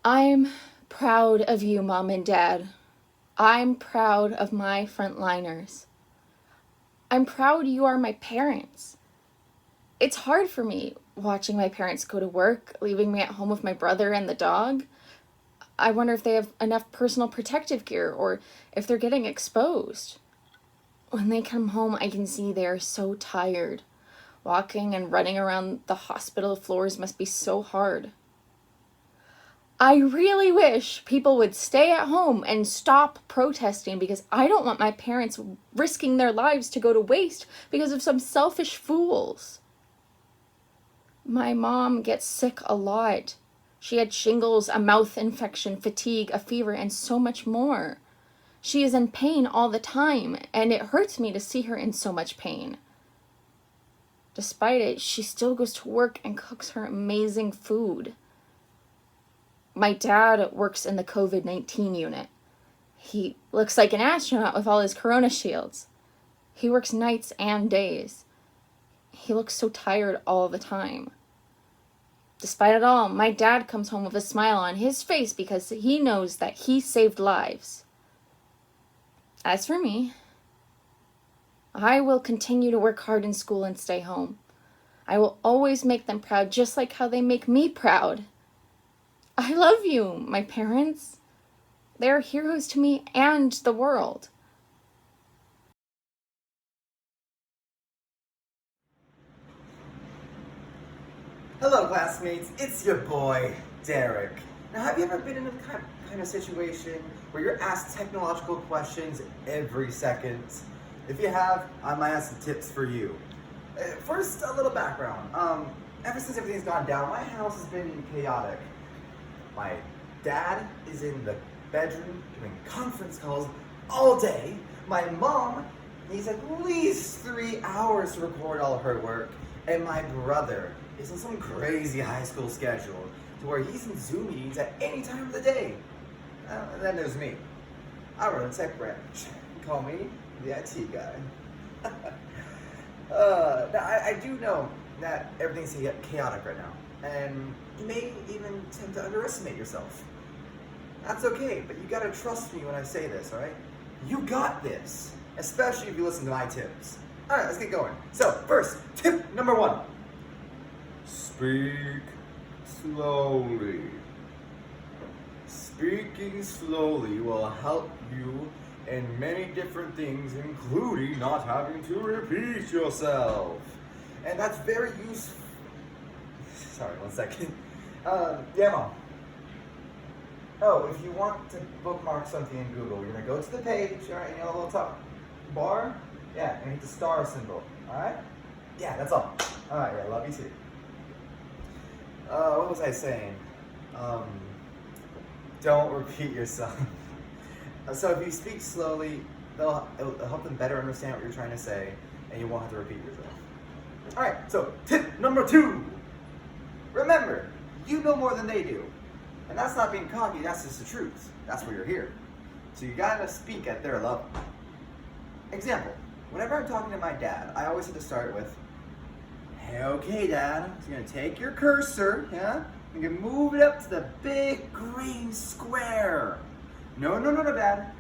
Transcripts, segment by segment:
I'm proud of you, Mom and Dad. I'm proud of my frontliners. I'm proud you are my parents. It's hard for me watching my parents go to work, leaving me at home with my brother and the dog. I wonder if they have enough personal protective gear or if they're getting exposed. When they come home, I can see they are so tired. Walking and running around the hospital floors must be so hard. I really wish people would stay at home and stop protesting because I don't want my parents risking their lives to go to waste because of some selfish fools. My mom gets sick a lot. She had shingles, a mouth infection, fatigue, a fever, and so much more. She is in pain all the time, and it hurts me to see her in so much pain. Despite it, she still goes to work and cooks her amazing food. My dad works in the COVID-19 unit. He looks like an astronaut with all his corona shields. He works nights and days. He looks so tired all the time. Despite it all, my dad comes home with a smile on his face because he knows that he saved lives. As for me, I will continue to work hard in school and stay home. I will always make them proud just like how they make me proud. I love you, my parents. They are heroes to me and the world. Hello, classmates. It's your boy, Derek. Now, have you ever been in a kind of situation where you're asked technological questions every second? If you have, I might have some tips for you. First, a little background. Ever since everything's gone down, my house has been chaotic. My dad is in the bedroom doing conference calls all day. My mom needs at least 3 hours to record all of her work. And my brother is on some crazy high school schedule to where he's in Zoom meetings at any time of the day. And then there's me. I run a tech branch. Call me the IT guy. Now, I do know that everything's chaotic right now. And you may even tend to underestimate yourself. That's okay, but you gotta trust me when I say this, alright? You got this, especially if you listen to my tips. Alright, let's get going. So, first, tip number 1. Speak slowly. Speaking slowly will help you in many different things, including not having to repeat yourself. And that's very useful. Sorry, 1 second. Yeah, Mom. Oh, if you want to bookmark something in Google, you're gonna go to the page, alright, and you know, a little top bar, yeah, and hit the star symbol, alright? Yeah, that's all. Alright, yeah, love you too. What was I saying? Don't repeat yourself. So if you speak slowly, it'll help them better understand what you're trying to say, and you won't have to repeat yourself. Alright, so tip number 2. Remember, you know more than they do. And that's not being cocky, that's just the truth. That's why you're here. So you gotta speak at their level. Example, whenever I'm talking to my dad, I always have to start with, hey, okay, Dad, so you're gonna take your cursor, yeah? You're gonna move it up to the big green square. No, Dad.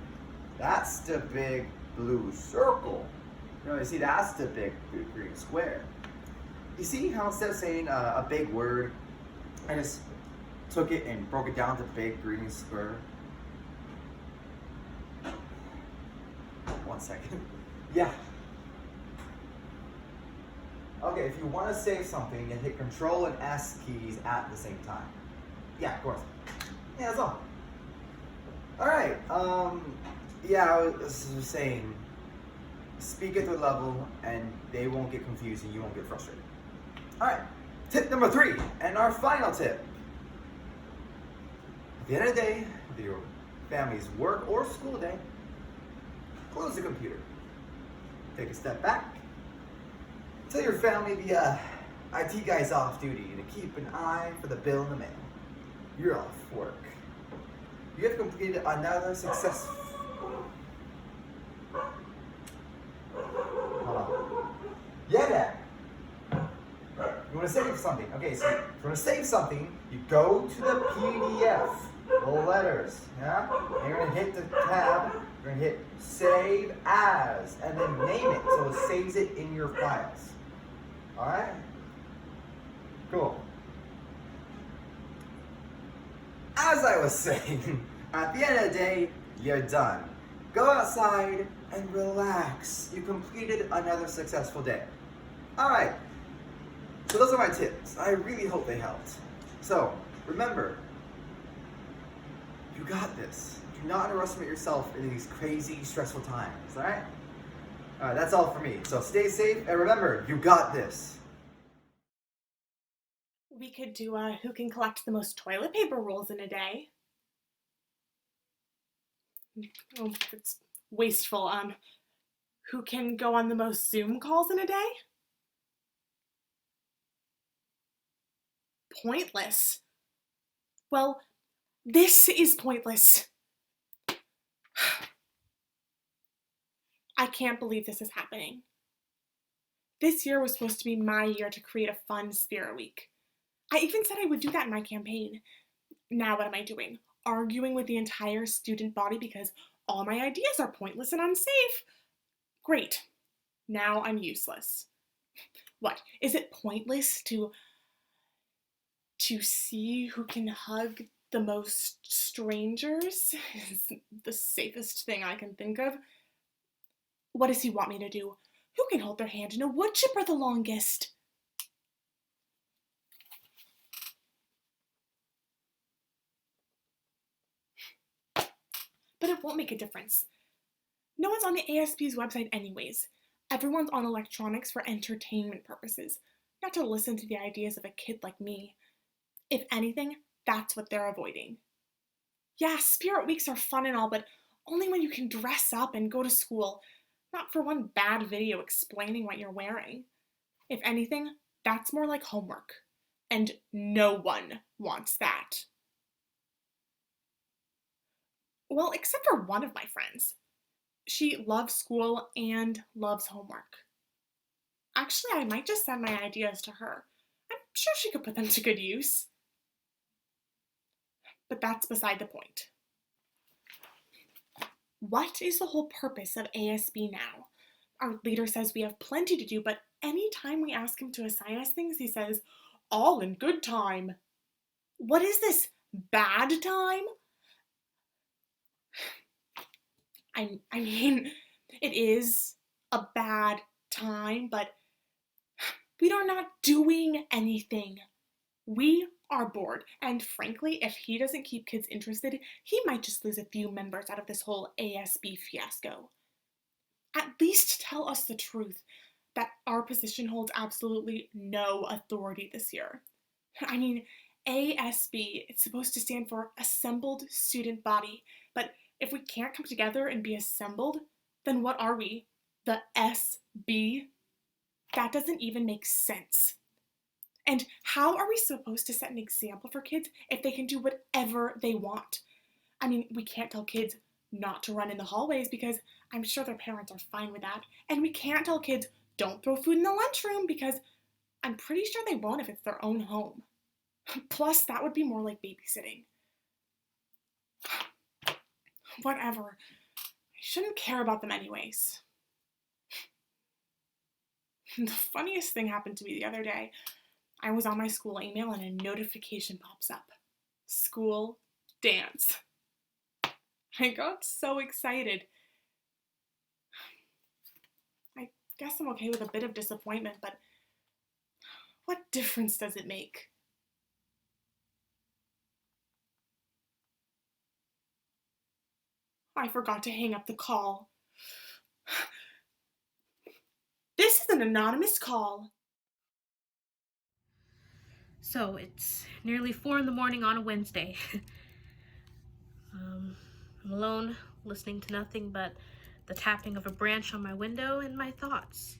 That's the big blue circle. No, you see, that's the big green square. You see how instead of saying a big word, I just took it and broke it down to big green square? 1 second. Yeah. Okay, if you want to save something, you hit Control and S keys at the same time. Yeah, of course. Yeah, that's all. Alright, yeah, I was saying, speak at their level and they won't get confused and you won't get frustrated. Alright, tip number 3, and our final tip. At the end of the day, with your family's work or school day, close the computer. Take a step back. Tell your family the IT guy's off duty to keep an eye for the bill in the mail. You're off work. You have completed another successful... Hold on. Yeah, Dad. You want to save something. Okay, so if you want to save something, you go to the PDF. full letters, yeah? And you're gonna hit the tab, you're gonna hit save as, and then name it so it saves it in your files. Alright? Cool. As I was saying, at the end of the day, you're done. Go outside and relax. You completed another successful day. Alright, so those are my tips. I really hope they helped. So, remember, you got this. Do not underestimate yourself in these crazy, stressful times, alright? Alright, that's all for me. So stay safe, and remember, you got this. We could do a who can collect the most toilet paper rolls in a day. Oh, it's wasteful. Who can go on the most Zoom calls in a day? Pointless. Well, this is pointless. I can't believe this is happening. This year was supposed to be my year to create a fun Spirit Week. I even said I would do that in my campaign. Now what am I doing? Arguing with the entire student body because all my ideas are pointless and unsafe? Great. Now I'm useless. What? Is it pointless to see who can hug the most strangers? Is the safest thing I can think of. What does he want me to do? Who can hold their hand in a wood chipper the longest? But it won't make a difference. No one's on the ASB's website anyways. Everyone's on electronics for entertainment purposes, not to listen to the ideas of a kid like me. If anything, that's what they're avoiding. Yeah, Spirit Weeks are fun and all, but only when you can dress up and go to school, not for one bad video explaining what you're wearing. If anything, that's more like homework. And no one wants that. Well, except for one of my friends. She loves school and loves homework. Actually, I might just send my ideas to her. I'm sure she could put them to good use. But that's beside the point. What is the whole purpose of ASB now? Our leader says we have plenty to do, but anytime we ask him to assign us things, he says, all in good time. What is this, bad time? I mean, it is a bad time, but we are not doing anything. We are bored, and frankly, if he doesn't keep kids interested, he might just lose a few members out of this whole ASB fiasco. At least tell us the truth, that our position holds absolutely no authority this year. I mean, ASB, it's supposed to stand for Assembled Student Body, but if we can't come together and be assembled, then what are we? The SB? That doesn't even make sense. And how are we supposed to set an example for kids if they can do whatever they want? I mean, we can't tell kids not to run in the hallways because I'm sure their parents are fine with that. And we can't tell kids don't throw food in the lunchroom because I'm pretty sure they won't if it's their own home. Plus, that would be more like babysitting. Whatever. I shouldn't care about them anyways. The funniest thing happened to me the other day. I was on my school email and a notification pops up. School dance. I got so excited. I guess I'm okay with a bit of disappointment, but what difference does it make? I forgot to hang up the call. This is an anonymous call. So it's nearly 4 in the morning on a Wednesday. I'm alone, listening to nothing but the tapping of a branch on my window and my thoughts,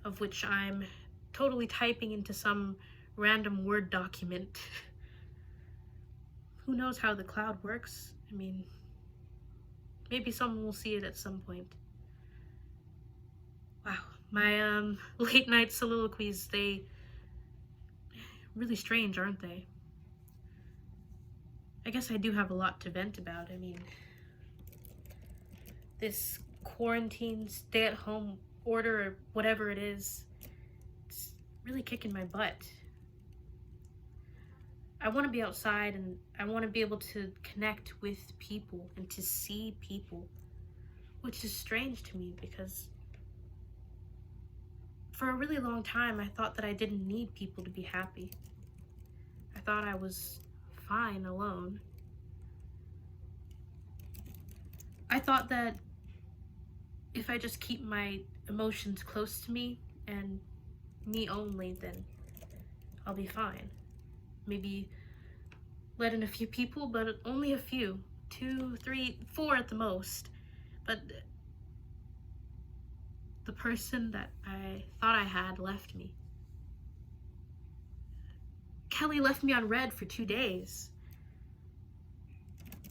of which I'm totally typing into some random Word document. Who knows how the cloud works? I mean, maybe someone will see it at some point. Wow, my late night soliloquies, they really strange, aren't they? I guess I do have a lot to vent about. I mean, this quarantine, stay-at-home order, or whatever it is, it's really kicking my butt. I want to be outside and I want to be able to connect with people and to see people, which is strange to me because for a really long time I thought that I didn't need people to be happy. I thought I was fine alone. I thought that if I just keep my emotions close to me and me only, then I'll be fine. Maybe let in a few people, but only a few. 2, 3, 4 at the most. But the person that I thought I had left me. Kelly left me on red for 2 days.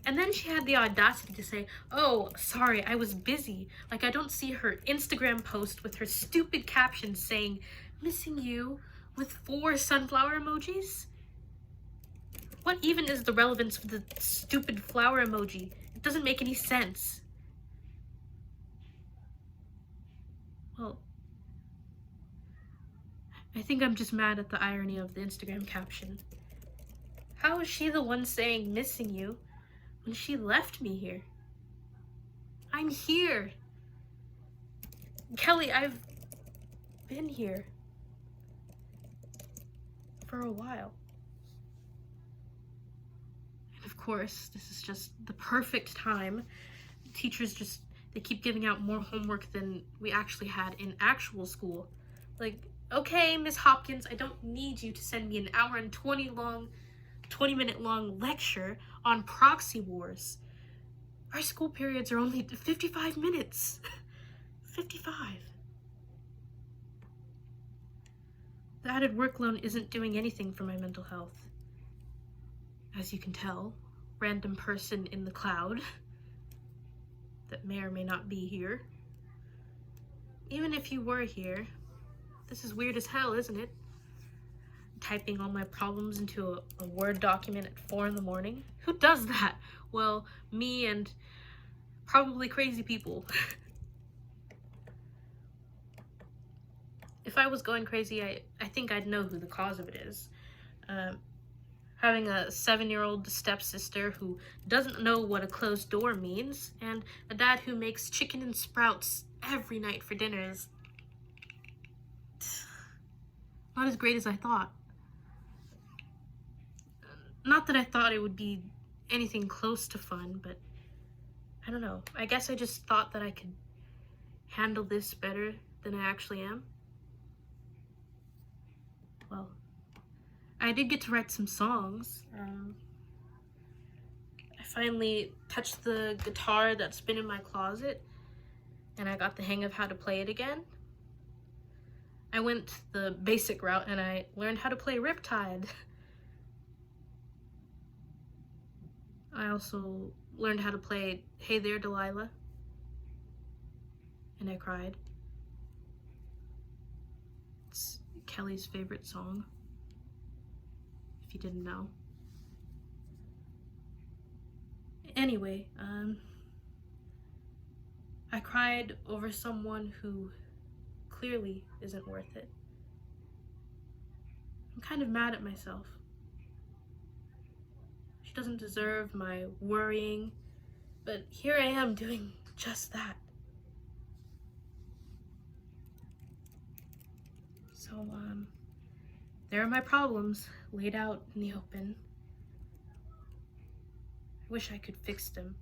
And then she had the audacity to say, "Oh, sorry, I was busy." Like I don't see her Instagram post with her stupid caption saying, "Missing you," with 4 sunflower emojis? What even is the relevance of the stupid flower emoji? It doesn't make any sense. Well, I think I'm just mad at the irony of the Instagram caption. How is she the one saying "missing you" when she left me here? I'm here. Kelly, I've been here for a while. And of course, this is just the perfect time. Teachers they keep giving out more homework than we actually had in actual school. Like, okay, Miss Hopkins, I don't need you to send me an hour and 20-minute long lecture on proxy wars. Our school periods are only 55 minutes. 55. The added workload isn't doing anything for my mental health. As you can tell, random person in the cloud that may or may not be here. Even if you were here, this is weird as hell, isn't it? Typing all my problems into a Word document at 4 in the morning. Who does that? Well, me and probably crazy people. If I was going crazy, I think I'd know who the cause of it is. Having a 7-year-old stepsister who doesn't know what a closed door means, and a dad who makes chicken and sprouts every night for dinner is not as great as I thought. Not that I thought it would be anything close to fun, but I don't know. I guess I just thought that I could handle this better than I actually am. Well, I did get to write some songs. I finally touched the guitar that's been in my closet, and I got the hang of how to play it again. I went the basic route and I learned how to play Riptide. I also learned how to play Hey There, Delilah. And I cried. It's Kelly's favorite song, if you didn't know. Anyway, I cried over someone who clearly isn't worth it. I'm kind of mad at myself. She doesn't deserve my worrying, but here I am doing just that. So, there are my problems laid out in the open. I wish I could fix them.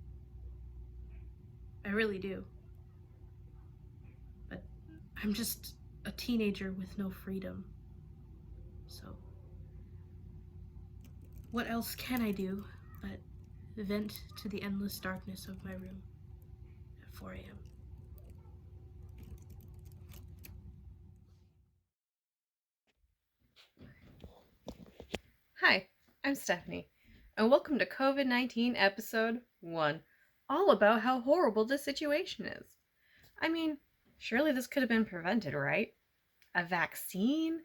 I really do. But I'm just a teenager with no freedom. So, what else can I do but vent to the endless darkness of my room at 4 a.m.? Hi, I'm Stephanie, and welcome to COVID-19 episode 1, all about how horrible this situation is. I mean, surely this could have been prevented, right? A vaccine?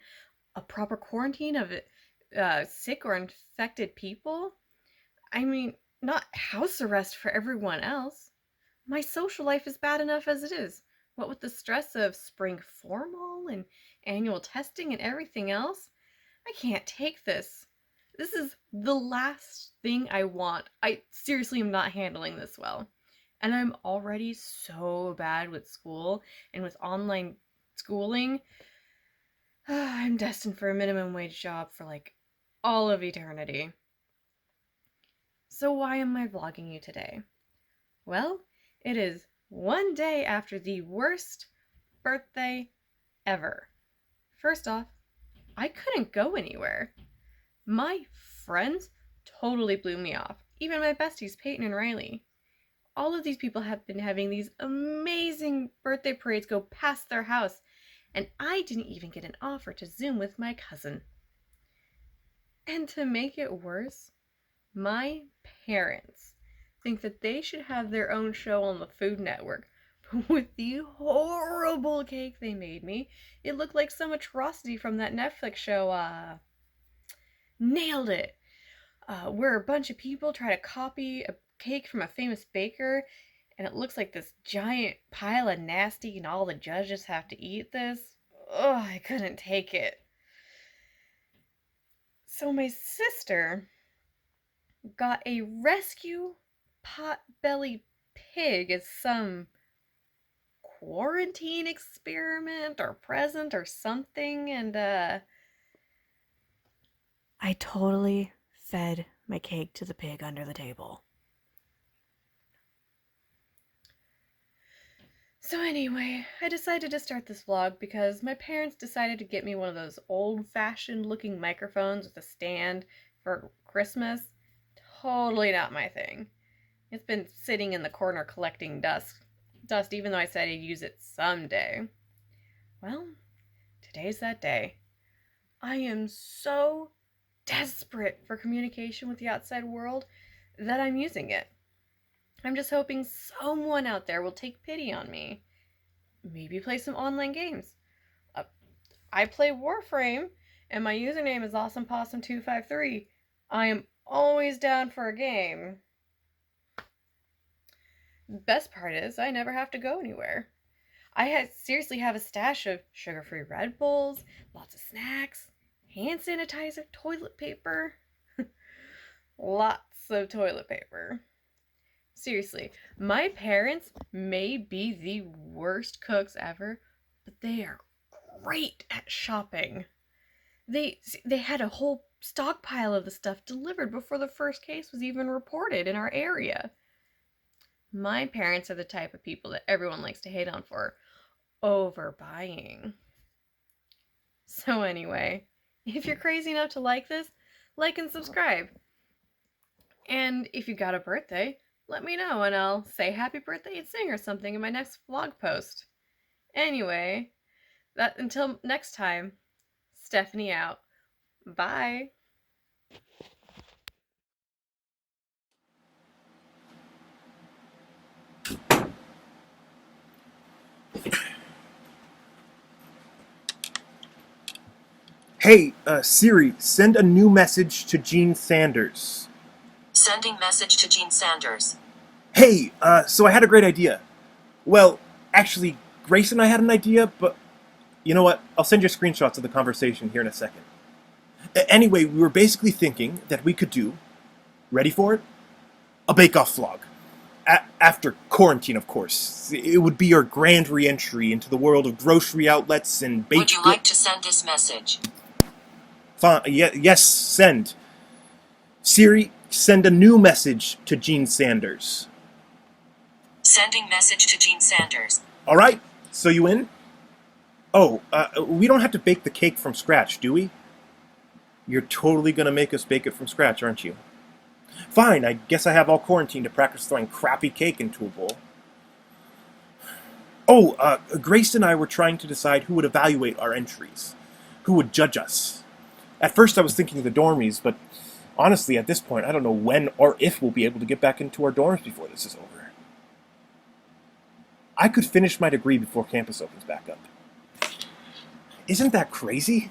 A proper quarantine of sick or infected people? I mean, not house arrest for everyone else. My social life is bad enough as it is. What with the stress of spring formal and annual testing and everything else, I can't take this. This is the last thing I want. I seriously am not handling this well. And I'm already so bad with school and with online schooling. I'm destined for a minimum wage job for like all of eternity. So why am I vlogging you today? Well, it is one day after the worst birthday ever. First off, I couldn't go anywhere. My friends totally blew me off. Even my besties, Peyton and Riley. All of these people have been having these amazing birthday parades go past their house, and I didn't even get an offer to Zoom with my cousin. And to make it worse, my parents think that they should have their own show on the Food Network. But with the horrible cake they made me, it looked like some atrocity from that Netflix show, Nailed It, where a bunch of people try to copy a cake from a famous baker, and it looks like this giant pile of nasty, and all the judges have to eat this. Ugh, I couldn't take it. So my sister got a rescue pot-bellied pig as some quarantine experiment or present or something, and I totally fed my cake to the pig under the table. So anyway, I decided to start this vlog because my parents decided to get me one of those old-fashioned looking microphones with a stand for Christmas. Totally not my thing. It's been sitting in the corner collecting dust even though I said I'd use it someday. Well, today's that day. I am so desperate for communication with the outside world that I'm using it. I'm just hoping someone out there will take pity on me. Maybe play some online games. I play Warframe, and my username is AwesomePossum253. I am always down for a game. The best part is I never have to go anywhere. I seriously have a stash of sugar-free Red Bulls, lots of snacks, hand sanitizer, toilet paper. Lots of toilet paper. Seriously, my parents may be the worst cooks ever, but they are great at shopping. They had a whole stockpile of the stuff delivered before the first case was even reported in our area. My parents are the type of people that everyone likes to hate on for overbuying. So anyway, if you're crazy enough to like this, like and subscribe. And if you got a birthday, let me know and I'll say happy birthday and sing or something in my next vlog post. Anyway, until next time, Stephanie out. Bye. Hey, Siri, send a new message to Gene Sanders. Sending message to Gene Sanders. Hey, so I had a great idea. Well, actually, Grace and I had an idea, but you know what? I'll send you screenshots of the conversation here in a second. Anyway, we were basically thinking that we could do, ready for it? A bake-off vlog. After quarantine, of course. It would be our grand re-entry into the world of grocery outlets and baked Would you like to send this message? Fine. Yes, send. Siri, send a new message to Gene Sanders. Sending message to Gene Sanders. All right, so you in? Oh, we don't have to bake the cake from scratch, do we? You're totally gonna make us bake it from scratch, aren't you? Fine, I guess I have all quarantine to practice throwing crappy cake into a bowl. Oh, Grace and I were trying to decide who would evaluate our entries. Who would judge us. At first I was thinking the dormies, but honestly, at this point, I don't know when or if we'll be able to get back into our dorms before this is over. I could finish my degree before campus opens back up. Isn't that crazy?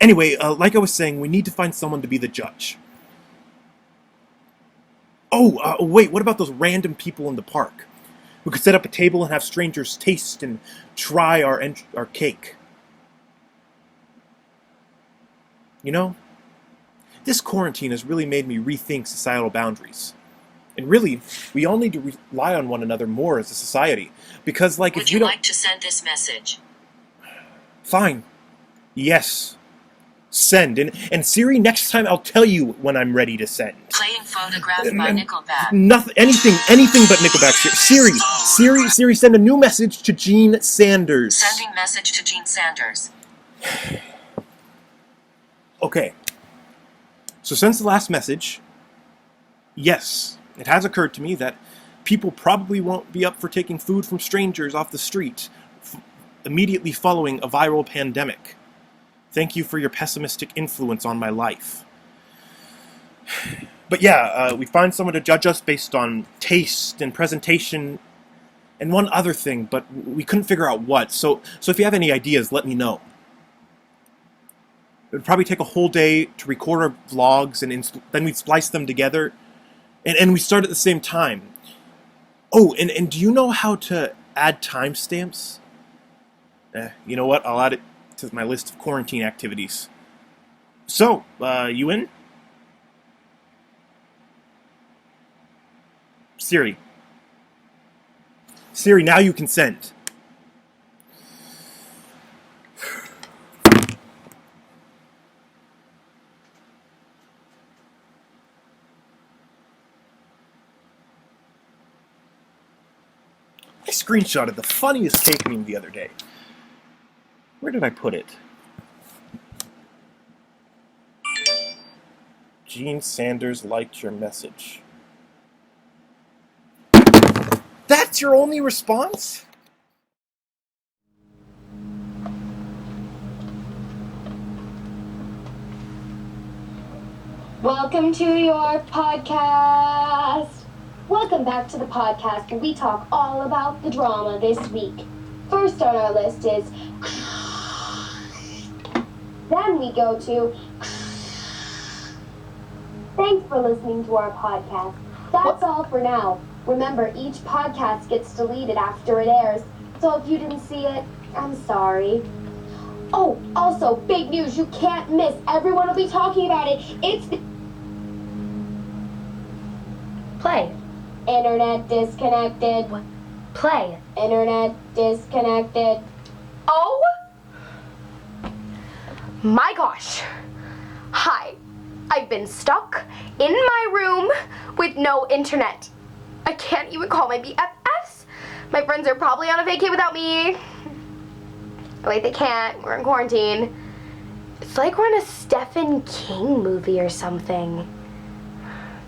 Anyway, like I was saying, we need to find someone to be the judge. Wait, what about those random people in the park? We could set up a table and have strangers taste and try our cake. You know, this quarantine has really made me rethink societal boundaries. And really, we all need to rely on one another more as a society. Because, like, Would if you we don't... like to send this message? Fine. Yes. Send. And Siri, next time I'll tell you when I'm ready to send. Playing Photograph by Nickelback. Nothing, anything but Nickelback. Siri, send a new message to Gene Sanders. Sending message to Gene Sanders. Okay. So since the last message, yes, it has occurred to me that people probably won't be up for taking food from strangers off the street immediately following a viral pandemic. Thank you for your pessimistic influence on my life. But yeah, we find someone to judge us based on taste and presentation and one other thing, but we couldn't figure out what. So if you have any ideas, let me know. It would probably take a whole day to record our vlogs, and then we'd splice them together, and we start at the same time. Oh, and do you know how to add timestamps? You know what? I'll add it to my list of quarantine activities. So, you in? Siri, now you can send. I screenshotted the funniest cake meme the other day. Where did I put it? Gene Sanders liked your message. That's your only response? Welcome to your podcast. Welcome back to the podcast where we talk all about the drama this week. First on our list is then we go to thanks for listening to our podcast. That's all for now. Remember, each podcast gets deleted after it airs, so if you didn't see it, I'm sorry. Oh, also, big news you can't miss. Everyone will be talking about it. It's the Play. internet disconnected. What? Play. Internet disconnected. Oh my gosh. Hi. I've been stuck in my room with no internet. I can't even call my BFFs. My friends are probably on a vacay without me. Wait, they can't. We're in quarantine. It's like we're in a Stephen King movie or something.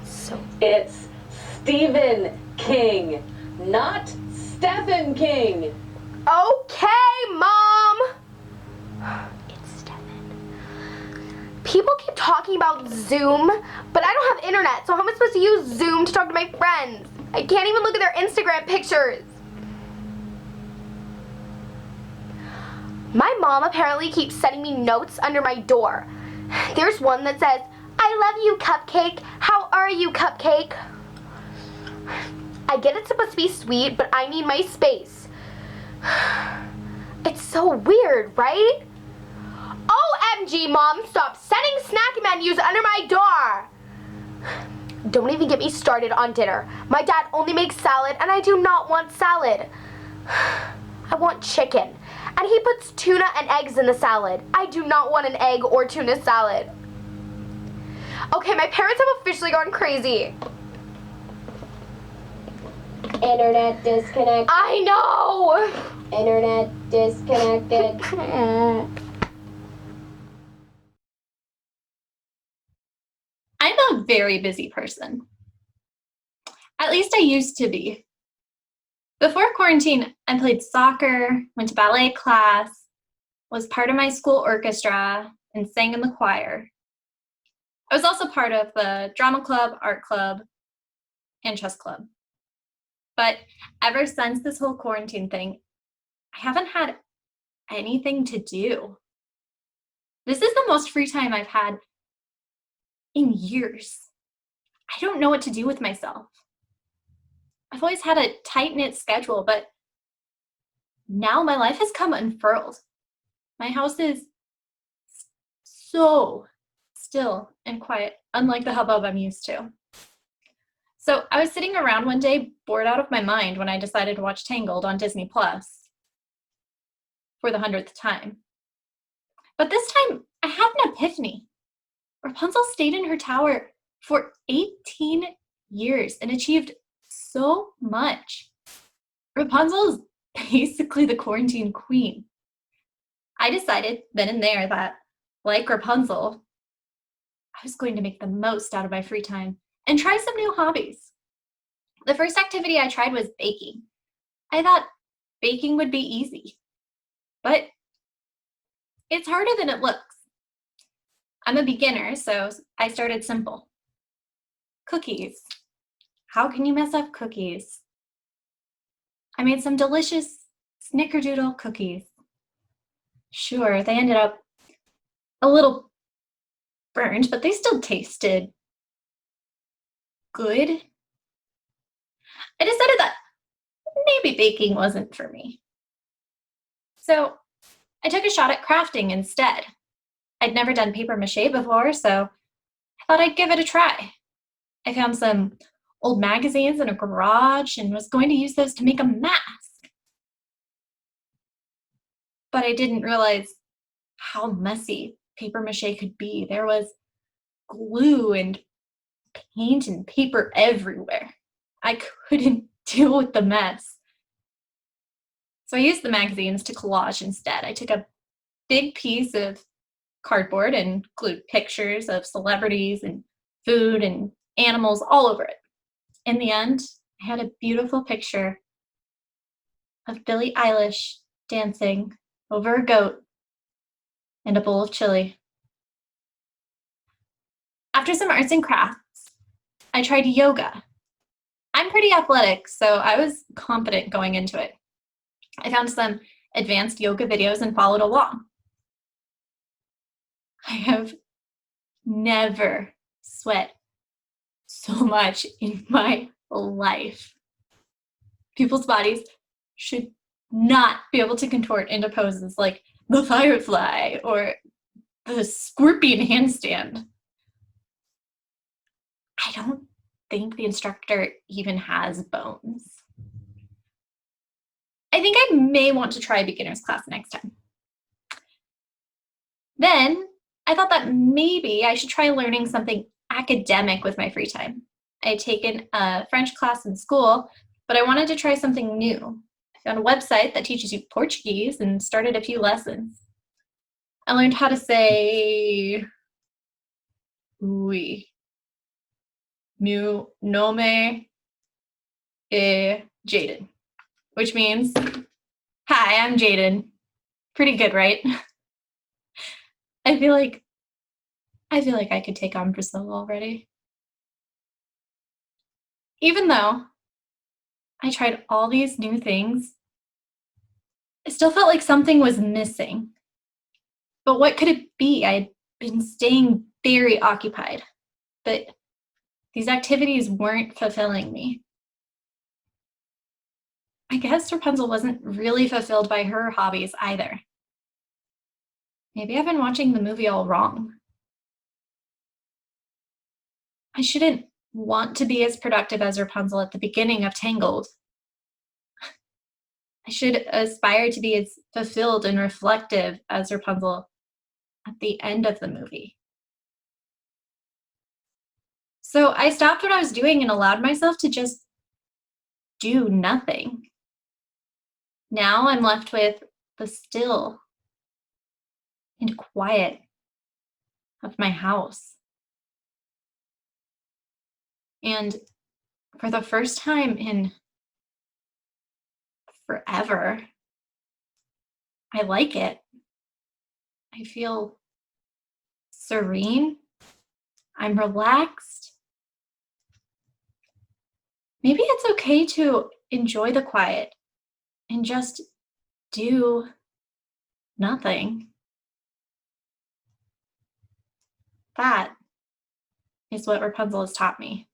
So It's Stephen King, not Stephen King. okay, Mom. It's Stephen. People keep talking about Zoom, but I don't have internet, so how am I supposed to use Zoom to talk to my friends? I can't even look at their Instagram pictures. My mom apparently keeps sending me notes under my door. There's one that says, "I love you, Cupcake. How are you, Cupcake?" I get it's supposed to be sweet, but I need my space. It's so weird, right? OMG, Mom, stop sending snack menus under my door. Don't even get me started on dinner. My dad only makes salad, and I do not want salad. I want chicken. And he puts tuna and eggs in the salad. I do not want an egg or tuna salad. Okay, my parents have officially gone crazy. Internet disconnected. I know! Internet disconnected. I'm a very busy person. At least I used to be. Before quarantine, I played soccer, went to ballet class, was part of my school orchestra, and sang in the choir. I was also part of the drama club, art club, and chess club. But ever since this whole quarantine thing, I haven't had anything to do. This is the most free time I've had in years. I don't know what to do with myself. I've always had a tight-knit schedule, but now my life has come unfurled. My house is so still and quiet, unlike the hubbub I'm used to. So I was sitting around one day, bored out of my mind, when I decided to watch Tangled on Disney Plus for the 100th time. But this time, I had an epiphany. Rapunzel stayed in her tower for 18 years and achieved so much. Rapunzel is basically the quarantine queen. I decided then and there that, like Rapunzel, I was going to make the most out of my free time and try some new hobbies. The first activity I tried was baking. I thought baking would be easy, but it's harder than it looks. I'm a beginner, so I started simple. Cookies. How can you mess up cookies? I made some delicious snickerdoodle cookies. Sure, they ended up a little burned, but they still tasted good. I decided that maybe baking wasn't for me. So I took a shot at crafting instead. I'd never done paper mache before, so I thought I'd give it a try. I found some old magazines in a garage and was going to use those to make a mask. But I didn't realize how messy paper mache could be. There was glue and paint and paper everywhere. I couldn't deal with the mess. So I used the magazines to collage instead. I took a big piece of cardboard and glued pictures of celebrities and food and animals all over it. In the end, I had a beautiful picture of Billie Eilish dancing over a goat and a bowl of chili. After some arts and crafts, I tried yoga. I'm pretty athletic, so I was confident going into it. I found some advanced yoga videos and followed along. I have never sweat so much in my life. People's bodies should not be able to contort into poses like the firefly or the scorpion handstand. I don't think the instructor even has bones. I think I may want to try a beginner's class next time. Then I thought that maybe I should try learning something academic with my free time. I had taken a French class in school, but I wanted to try something new. I found a website that teaches you Portuguese and started a few lessons. I learned how to say oui. Meu nome é Jaden, which means, hi, I'm Jaden. Pretty good, right? I feel like I could take on Brazil already. Even though I tried all these new things, I still felt like something was missing. But what could it be? I had been staying very occupied, but these activities weren't fulfilling me. I guess Rapunzel wasn't really fulfilled by her hobbies either. Maybe I've been watching the movie all wrong. I shouldn't want to be as productive as Rapunzel at the beginning of Tangled. I should aspire to be as fulfilled and reflective as Rapunzel at the end of the movie. So I stopped what I was doing and allowed myself to just do nothing. Now I'm left with the still and quiet of my house. And for the first time in forever, I like it. I feel serene. I'm relaxed. Maybe it's okay to enjoy the quiet and just do nothing. That is what Rapunzel has taught me.